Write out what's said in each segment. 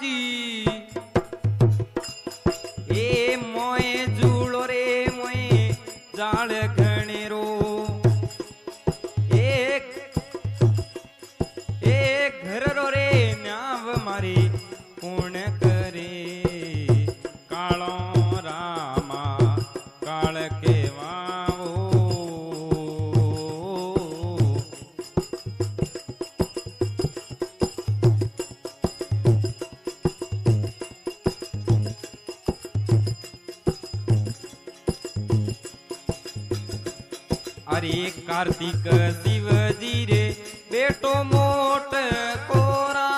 દેવાજી એ મોય જુળો રે મોય જાળ ઘણેરો એક ઘરરો રે ન્યાવ મારી પૂર્ણ કરે કાળો રામા કાળ કેવાવો अरे कार्तिक शिवजी रे बेटो मोट कोरा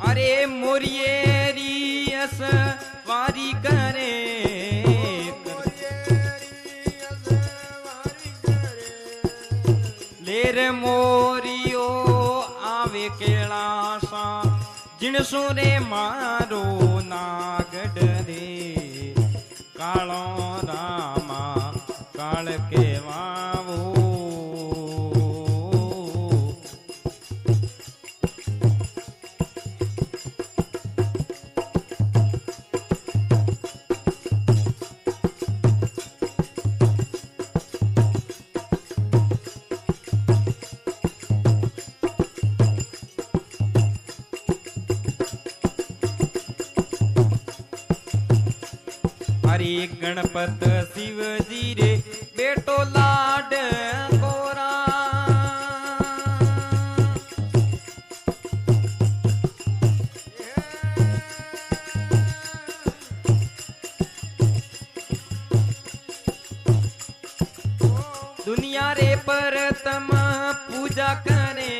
अरे मोरियेरी अस वारी करे लेर मोरियो आवे केलासा जिणसु रे मारो नागड रे कालो रामा काल केवावो हरे गणपत शिवजी रे बेटो लाड कोरा दुनिया रे परतम पूजा करे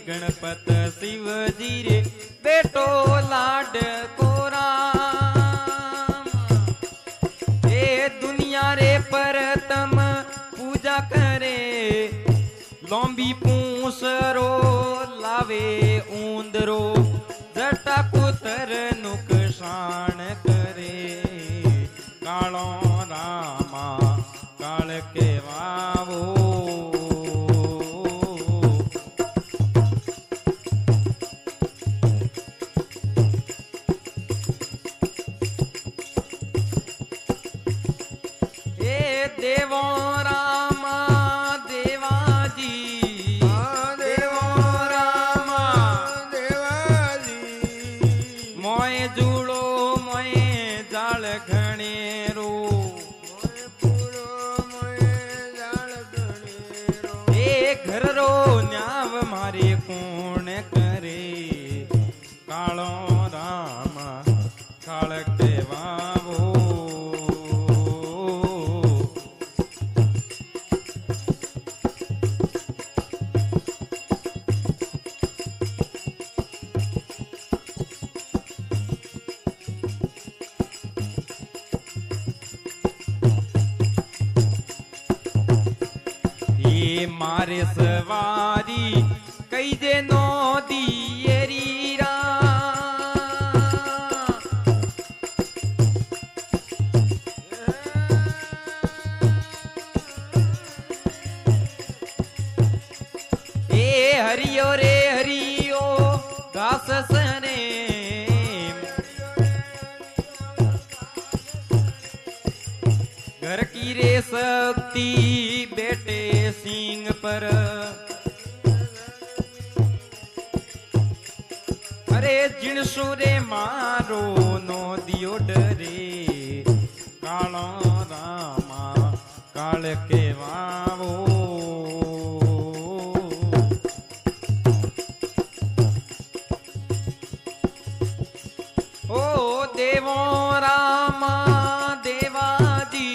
गणपत शिवजी रे बेटो लाड कोरा दुनिया रे परतम पूजा करे लंबी पूंसरो लावे ऊंदरो जटा कुतर नुकसान करे कालो रामा काल केवावो देवो रामा देवाजी देवो रामा देवाजी मोय जुड़ो मोय जाल घणेरो ए घररो न्याव मारे कोण करे कालो रामा काल केवावो मारे सवारी कई जे नो दियरीरा ए हरियो रे हरियो घास सने घर की रे शक्ति बेटे सिंह पर अरे जिणसु रे मारो नो दियो डरे कालो रामा काल केवावो ओ देवो रामा देवाजी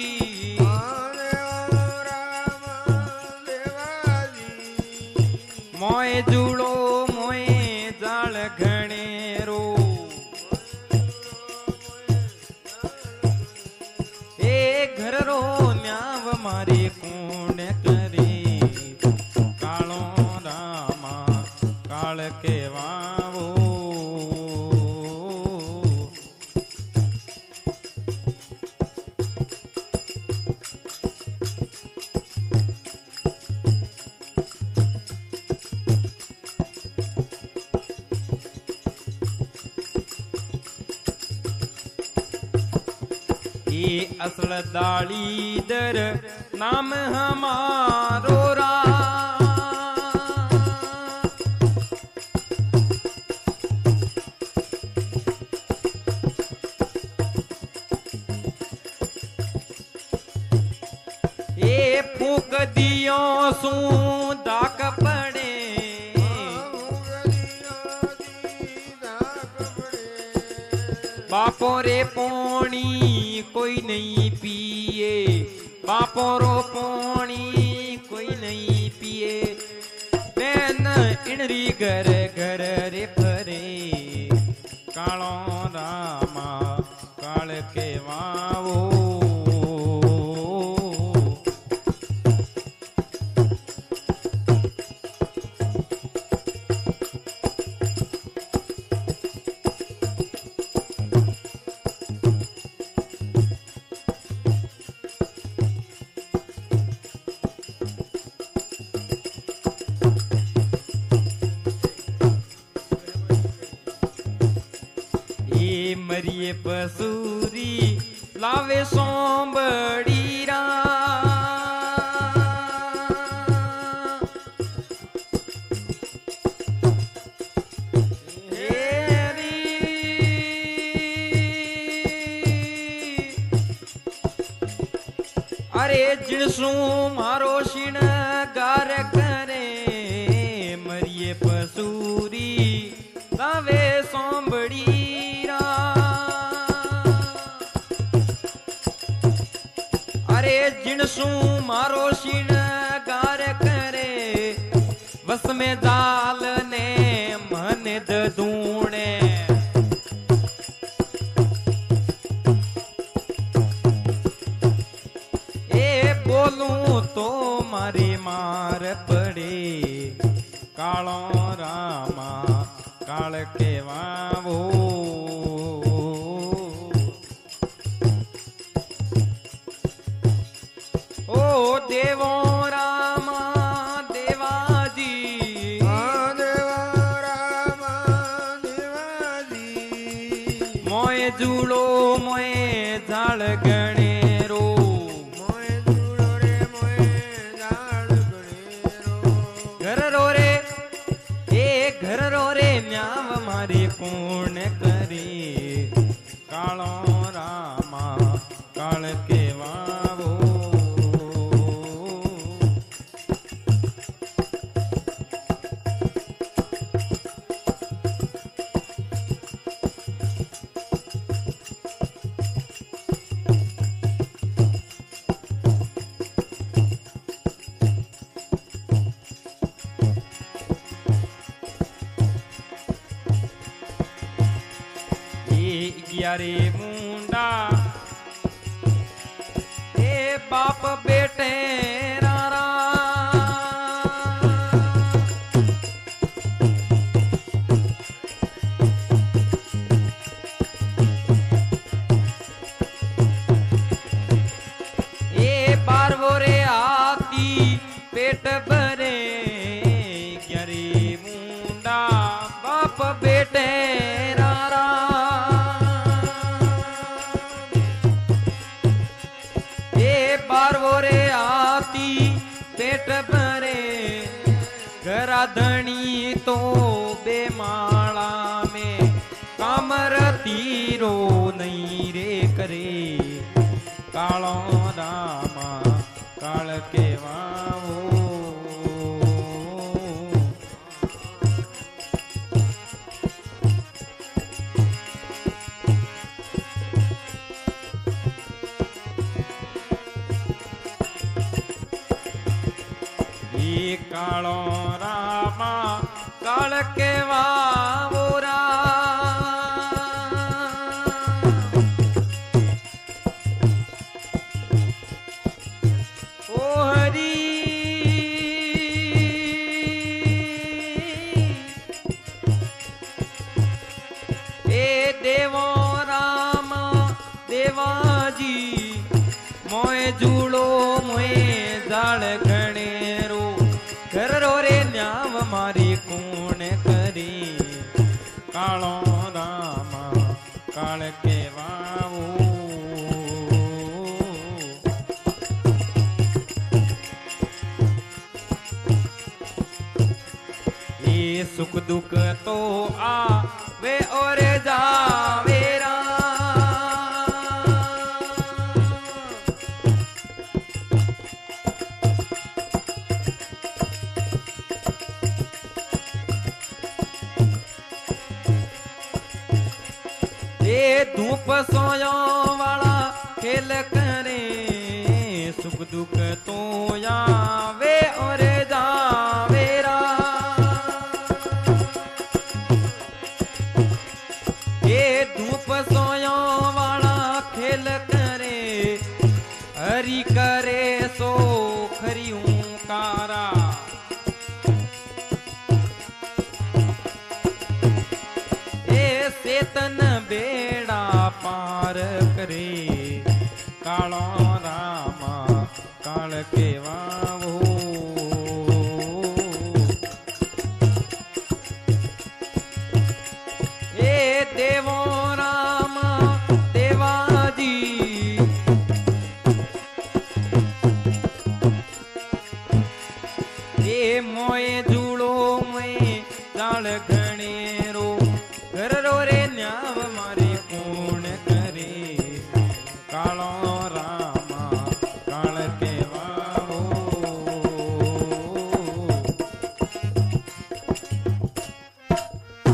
मोय जुड़ो मोय जाल घणेरो ए घररो न्याव मारे कोण करे कालो रामा काल केवावो ये असल दालीदर नाम हमारो रा फूक दियो सू दाक पड़े बापो रे पोणी कोई नहीं पिए बापो रो पोणी कोई नहीं पिए बैन इनरी घर घर रे फरे कालो रामा काल के वावो मरिए पसूरी लावे सोंबड़ी रा अरे जिनसू मारो शिणगार करे मरिए पसूरी लावे सोंबड़ी अरे जिनसू मारो शिणगार करे बस में जाल ने मन दूणे ए बोलूं तो मारी मार पड़े कालो रामा काल के वावो ओ देवो रामा देवाजी देवा रामा देवाजी मोए जूड़ो मोए जाल गणेरो मोए जूड़ो रे मोए जाल गणेरो घर रो रे ए घर रो रे म्याव मारी कौन करे कालो रामा काल के वावो रे मुंडा ए बाप बेटे रारा ए बारवो रे आती पेट भरे रे मुंडा बाप बेटे रारा बारवो रे आती पेट भरे घरा धनी तो बेमाला में कामर तीरो नहीं रे करे कालो रामा काल के वावो कालो रामा काल के वावोरा ओ हरी ए देवो रामा देवाजी मोए जूड़ो मोए जाल गणेरो घर रो रे न्याव मारी कौन करी कालो रामा काल के वावो सुख दुख तो आवे और जावे राम। ये धूप सोयो वाला खेल करे सुख दुख तो आवे और जावे राम। ये धूप सोयो वाला खेल करे हरि करे सो खरियूं कारा। ए सेतन बेड़ा पार करे कालो रामा काल केवावो। ए देवो